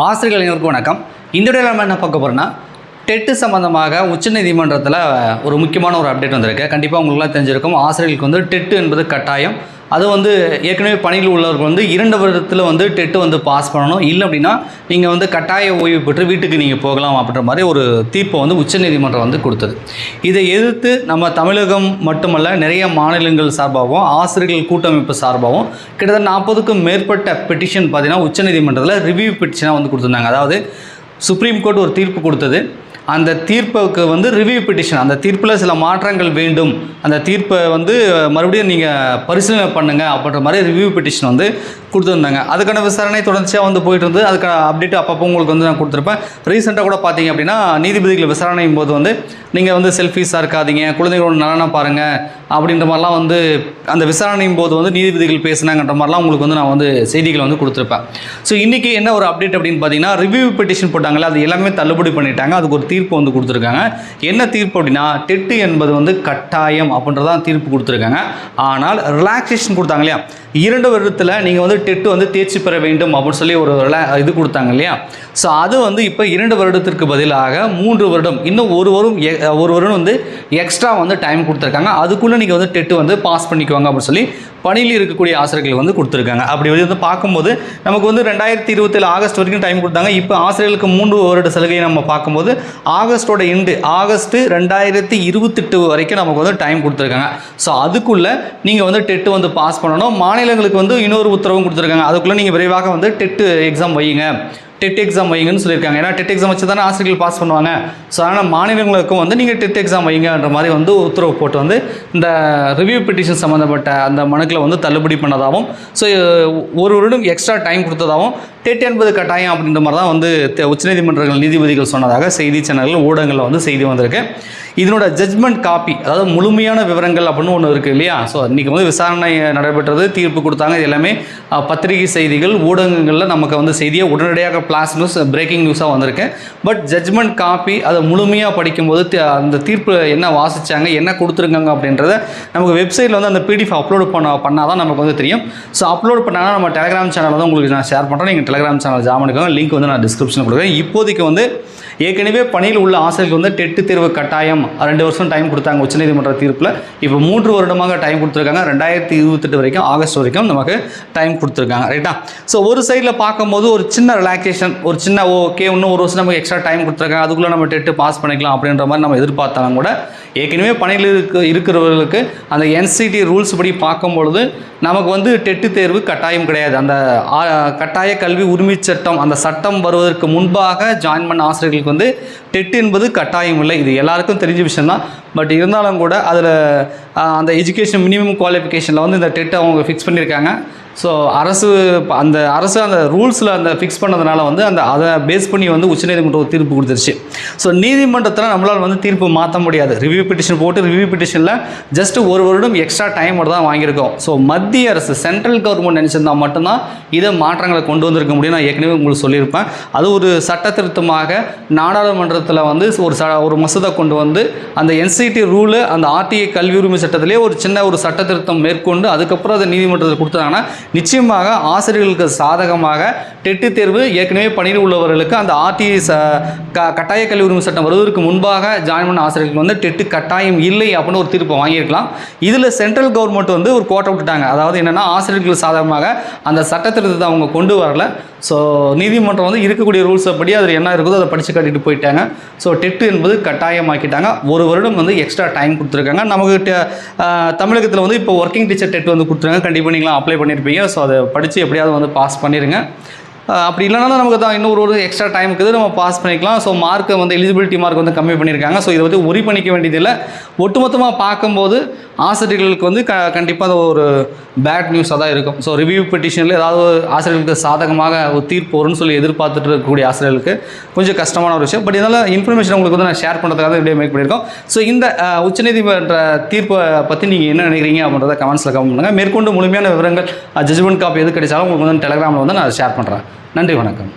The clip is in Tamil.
ஆசிரியர்கள் அனைவருக்கும் வணக்கம். இந்த வீடியோவில் நம்ம என்ன பார்க்க போகிறோம்னா, டெட்டு சம்பந்தமாக உச்சநீதிமன்றத்தில் ஒரு முக்கியமான ஒரு அப்டேட் வந்திருக்கு. கண்டிப்பாக உங்களுக்குலாம் தெரிஞ்சிருக்கும். ஆசிரியர்களுக்கு வந்து டெட்டு என்பது கட்டாயம். அது வந்து ஏற்கனவே பணியில் உள்ளவர்கள் வந்து 2 வருடத்தில் வந்து டெட்டு வந்து பாஸ் பண்ணணும். இல்லை அப்படின்னா நீங்கள் வந்து கட்டாய ஓய்வு பெற்று வீட்டுக்கு நீங்கள் போகலாம் அப்படின்ற மாதிரி ஒரு தீர்ப்பை வந்து உச்சநீதிமன்றம் வந்து கொடுத்தது. இதை எதிர்த்து நம்ம தமிழகம் மட்டுமல்ல, நிறைய மாநிலங்கள் சார்பாகவும் ஆசிரியர்கள் கூட்டமைப்பு சார்பாகவும் கிட்டத்தட்ட 40க்கும் மேற்பட்ட பெட்டிஷன் பார்த்தீங்கன்னா உச்சநீதிமன்றத்தில் ரிவ்யூ பெட்டிஷனாக வந்து கொடுத்துருந்தாங்க. அதாவது சுப்ரீம் கோர்ட் ஒரு தீர்ப்பு கொடுத்தது. அந்த தீர்ப்புக்கு வந்து ரிவ்யூ பெட்டிஷன், அந்த தீர்ப்பில் சில மாற்றங்கள் வேண்டும், அந்த தீர்ப்பை வந்து மறுபடியும் நீங்கள் பரிசீலனை பண்ணுங்கள் அப்படின்ற மாதிரி ரிவ்யூ பெட்டிஷன் வந்து கொடுத்துருந்தாங்க. அதுக்கான விசாரணை தொடர்ச்சியாக வந்து போயிட்டு இருந்து அதுக்கான அப்டேட் அப்பப்போ உங்களுக்கு வந்து நான் கொடுத்துருப்பேன். ரீசெண்டாக கூட பார்த்தீங்க அப்படின்னா நீதிபதிகள் விசாரணையும் போது வந்து நீங்கள் வந்து செல்ஃபீஸாக இருக்காதீங்க, குழந்தைகளோட நலனை பாருங்கள் அப்படின்ற மாதிரிலாம் வந்து அந்த விசாரணையும் போது வந்து நீதிபதிகள் பேசினாங்கன்ற மாதிரிலாம் உங்களுக்கு வந்து நான் வந்து செய்திகளை வந்து கொடுத்துருப்பேன். ஸோ இன்றைக்கி என்ன ஒரு அப்டேட் அப்படின்னு பார்த்தீங்கன்னா, ரிவ்யூ பெட்டிஷன் போட்டாங்களே அது எல்லாமே தள்ளுபடி பண்ணிட்டாங்க. அதுக்கு ஒரு தீர்ப்பு வந்து கொடுத்துருக்காங்க. என்ன தீர்ப்பு அப்படின்னா, டெட்டு என்பது வந்து கட்டாயம் அப்படின்றதான் தீர்ப்பு கொடுத்துருக்காங்க. ஆனால் ரிலாக்ஸேஷன் கொடுத்தாங்க இல்லையா, 2 வருடத்தில் நீங்கள் வந்து டெட்டு வந்து தேர்ச்சி பெற வேண்டும் அப்படின்னு சொல்லி ஒரு இது கொடுத்தாங்க இல்லையா. ஸோ அது வந்து இப்போ 2 வருடத்திற்கு பதிலாக 3 வருடம், இன்னும் ஒரு வருடம் வந்து எக்ஸ்ட்ரா வந்து டைம் கொடுத்துருக்காங்க. அதுக்குள்ளே நீங்கள் வந்து டெட்டு வந்து பாஸ் பண்ணிக்குவாங்க அப்படின்னு சொல்லி பணியில் இருக்கக்கூடிய ஆசிரியர்கள் வந்து கொடுத்துருக்காங்க. அப்படி வந்து பார்க்கும்போது நமக்கு வந்து 2027 ஆகஸ்ட் வரைக்கும் டைம் கொடுத்தாங்க. இப்போ ஆசிரியர்களுக்கு 3 வருட சலுகையை நம்ம பார்க்கும்போது ஆகஸ்டோட எண்டு ஆகஸ்ட் 2028 வரைக்கும் நமக்கு வந்து டைம் கொடுத்துருக்காங்க. ஸோ அதுக்குள்ளே நீங்கள் வந்து டெட்டு வந்து பாஸ் பண்ணணும். மாநிலங்களுக்கு வந்து இன்னொரு உத்தரவும் கொடுத்துருக்காங்க. அதுக்குள்ளே நீங்கள் விரைவாக வந்து டெட்டு எக்ஸாம் வையுங்க, டெட் எக்ஸாம் வைங்கன்னு சொல்லியிருக்காங்க. ஏன்னா டெட் எக்ஸாம் வச்சு தானே ஆசிரியர்கள் பாஸ் பண்ணுவாங்க. ஸோ அதனால் மாநிலங்களுக்கும் வந்து நீங்கள் டெட் எக்ஸாம் வைங்கன்ற மாதிரி வந்து உத்தரவு போட்டு வந்து இந்த ரிவ்யூ பெட்டிஷன் சம்மந்தப்பட்ட அந்த மனுக்களை வந்து தள்ளுபடி பண்ணதாகவும், ஸோ ஒரு வருடம் எக்ஸ்ட்ரா டைம் கொடுத்ததாகவும், டெட் என்பது கட்டாயம் அப்படின்ற மாதிரி தான் வந்து உச்சநீதிமன்றங்கள் நீதிபதிகள் சொன்னதாக செய்தி சேனல்கள் ஊடகங்களில் வந்து செய்தி வந்திருக்கு. இதனோட ஜட்ஜ்மெண்ட் காப்பி, அதாவது முழுமையான விவரங்கள் அப்படின்னு ஒன்று இருக்குது இல்லையா. ஸோ இன்றைக்கி வந்து விசாரணை நடைபெற்றது, தீர்ப்பு கொடுத்தாங்க. இது எல்லாமே பத்திரிகை செய்திகள் ஊடகங்களில் நமக்கு வந்து செய்தியை உடனடியாக ஃப்ளாஷ் நியூஸ், பிரேக்கிங் நியூஸாக வந்திருக்கு. பட் ஜட்ஜ்மெண்ட் காப்பி அதை முழுமையாக படிக்கும்போது அந்த தீர்ப்பு என்ன வாசித்தாங்க, என்ன கொடுத்துருக்காங்க அப்படின்றத நமக்கு வெப்சைட்டில் வந்து அந்த பிடிஎஃப் அப்லோடு பண்ணால் தான் நமக்கு வந்து தெரியும். ஸோ அப்லோட் பண்ணாங்கன்னா நம்ம டெலிகிராம் சேனலில் வந்து உங்களுக்கு நான் ஷேர் பண்ணுறேன். நீங்கள் டெலிகிராம் சேனல் ஜாயின் பண்ணிக்கோங்க. லிங்க் வந்து நான் டிஸ்கிரிப்ஷனில் கொடுக்குறேன். இப்போதைக்கு வந்து ஏற்கனவே பணியில் உள்ள ஆசிரியர்களுக்கு வந்து டெட்டு தேர்வு கட்டாயம் 2 வருஷம் டைம் கொடுத்தாங்க உச்சநீதிமன்ற தீர்ப்பில். இப்போ 3 வருடமாக டைம் கொடுத்துருக்காங்க. 2028 வரைக்கும் ஆகஸ்ட் வரைக்கும் நமக்கு டைம் கொடுத்துருக்காங்க. ரைட்டா. ஸோ ஒரு சைடில் பார்க்கும்போது ஒரு சின்ன ரிலாக்ஸேஷன், ஒரு சின்ன ஓகே இன்னும் 1 வருஷம் நமக்கு எக்ஸ்ட்ரா டைம் கொடுத்துருக்காங்க, அதுக்குள்ளே நம்ம டெட்டு பாஸ் பண்ணிக்கலாம் அப்படின்ற மாதிரி நம்ம எதிர்பார்த்தாலும் கூட ஏற்கனவே பணியில் இருக்கிறவர்களுக்கு அந்த என்சிடி ரூல்ஸ் படி பார்க்கும்பொழுது நமக்கு வந்து டெட்டு தேர்வு கட்டாயம் கிடையாது. அந்த கட்டாய கல்வி உரிமை சட்டம், அந்த சட்டம் வருவதற்கு முன்பாக ஜாயின் பண்ண ஆசிரியர்களுக்கு வந்து டெட் என்பது கட்டாயம் இல்லை. இது எல்லாருக்கும் தெரிஞ்ச விஷயம்தான். பட் இருந்தாலும் கூட அதில் அந்த எஜுகேஷன் மினிமம் குவாலிஃபிகேஷனில் வந்து இந்த டெட்டை அவங்க ஃபிக்ஸ் பண்ணியிருக்காங்க. ஸோ அரசு அந்த ரூல்ஸில் அந்த ஃபிக்ஸ் பண்ணதுனால வந்து அதை பேஸ் பண்ணி வந்து உச்சநீதிமன்றம் தீர்ப்பு கொடுத்துருச்சு. ஸோ நீதிமன்றத்தில் நம்மளால் வந்து தீர்ப்பு மாற்ற முடியாது. ரிவ்யூ பெட்டிஷன் போட்டு ரிவ்யூ பெட்டிஷனில் ஜஸ்ட் 1 வருடம் எக்ஸ்ட்ரா டைம் மட்டும் தான் வாங்கியிருக்கோம். ஸோ மத்திய அரசு, சென்ட்ரல் கவர்மெண்ட் நினச்சிருந்தால் மட்டும்தான் இதை மாற்றங்களை கொண்டு வந்திருக்க முடியும். நான் ஏற்கனவே உங்களுக்கு சொல்லியிருப்பேன். அது ஒரு சட்ட திருத்தமாக நாடாளுமன்றத்தில் வந்து ஒரு மசோதா கொண்டு வந்து அந்த என்சிடி ரூலு, அந்த ஆர்டிஐ கல்வி உரிமை சட்டத்திலே ஒரு சின்ன ஒரு சட்ட திருத்தம் மேற்கொண்டு அதுக்கப்புறம் அதை நீதிமன்றத்தில் கொடுத்தாங்கன்னா நிச்சயமாக ஆசிரியர்களுக்கு சாதகமாக டெட்டு தேர்வு ஏற்கனவே பணியில் உள்ளவர்களுக்கு அந்த ஆர்டிஐ கட்டாய கல்வி உரிமை சட்டம் வருவதற்கு முன்பாக ஜாயின் பண்ண ஆசிரியர்களுக்கு வந்து டெட்டு கட்டாயம் இல்லை அப்படின்னு ஒரு தீர்ப்பை வாங்கியிருக்கலாம். இதில் சென்ட்ரல் கவர்மெண்ட் வந்து ஒரு கோட்டை விட்டுட்டாங்க. அதாவது என்னென்னா, ஆசிரியர்களுக்கு சாதகமாக அந்த சட்ட திருத்தத்தை அவங்க கொண்டு வரல. ஸோ நீதிமன்றம் வந்து இருக்கக்கூடிய ரூல்ஸை படி அதில் என்ன இருக்குதோ அதை படித்து காட்டிட்டு போயிட்டாங்க. ஸோ டெட்டு என்பது கட்டாயமாக்கிட்டாங்க. 1 வருடம் வந்து எக்ஸ்ட்ரா டைம் கொடுத்துருக்காங்க. நமக்கு தமிழகத்தில் வந்து இப்போ ஒர்க்கிங் டீச்சர் டெட் வந்து கொடுத்துருக்காங்க. கண்டிப்பாக நீங்களாம் அப்ளை பண்ணியிருப்பீங்க. ஸோ அதை படித்து எப்படியாவது வந்து பாஸ் பண்ணிடுங்க. அப்படி இல்லைனாலும் நமக்கு தான் இன்னொரு எக்ஸ்ட்ரா டைம் இருக்குது, நம்ம பாஸ் பண்ணிக்கலாம். ஸோ மார்க்கை வந்து எலிஜிபிலிட்டி மார்க் வந்து கம்மி பண்ணியிருக்காங்க. ஸோ இதை வந்து உரி பண்ணிக்க வேண்டியதில்லை. ஒட்டுமொத்தமாக பார்க்கும்போது ஆசிரியர்களுக்கு வந்து கண்டிப்பாக அது ஒரு பேட் நியூஸாக தான் இருக்கும். ஸோ ரிவ்யூ பெட்டிஷனில் ஏதாவது ஆசிரியர்களுக்கு சாதகமாக ஒரு தீர்ப்பு வரும்னு சொல்லி எதிர்பார்த்துட்டு இருக்கக்கூடிய ஆசிரியர்களுக்கு கொஞ்சம் கஷ்டமான ஒரு விஷயம். பட் இதனால் இன்ஃபர்மேஷன் உங்களுக்கு வந்து நான் ஷேர் பண்ணுறதுக்காக வீடியோ மேக் பண்ணியிருக்கோம். ஸோ இந்த உச்சநீதிமன்ற தீர்ப்பை பற்றி நீங்கள் என்ன நினைக்கிறீங்க அப்படின்றத கமெண்ட்ஸில் கமெண்ட் பண்ணுங்கள். மேற்கொண்டு முழுமையான விவரங்கள், ஜட்ஜ்மெண்ட் காப்பி எது கிடைச்சாலும் உங்களுக்கு வந்து டெலிகிராமில் வந்து நான் ஷேர் பண்ணுறேன். நன்றி, வணக்கம்.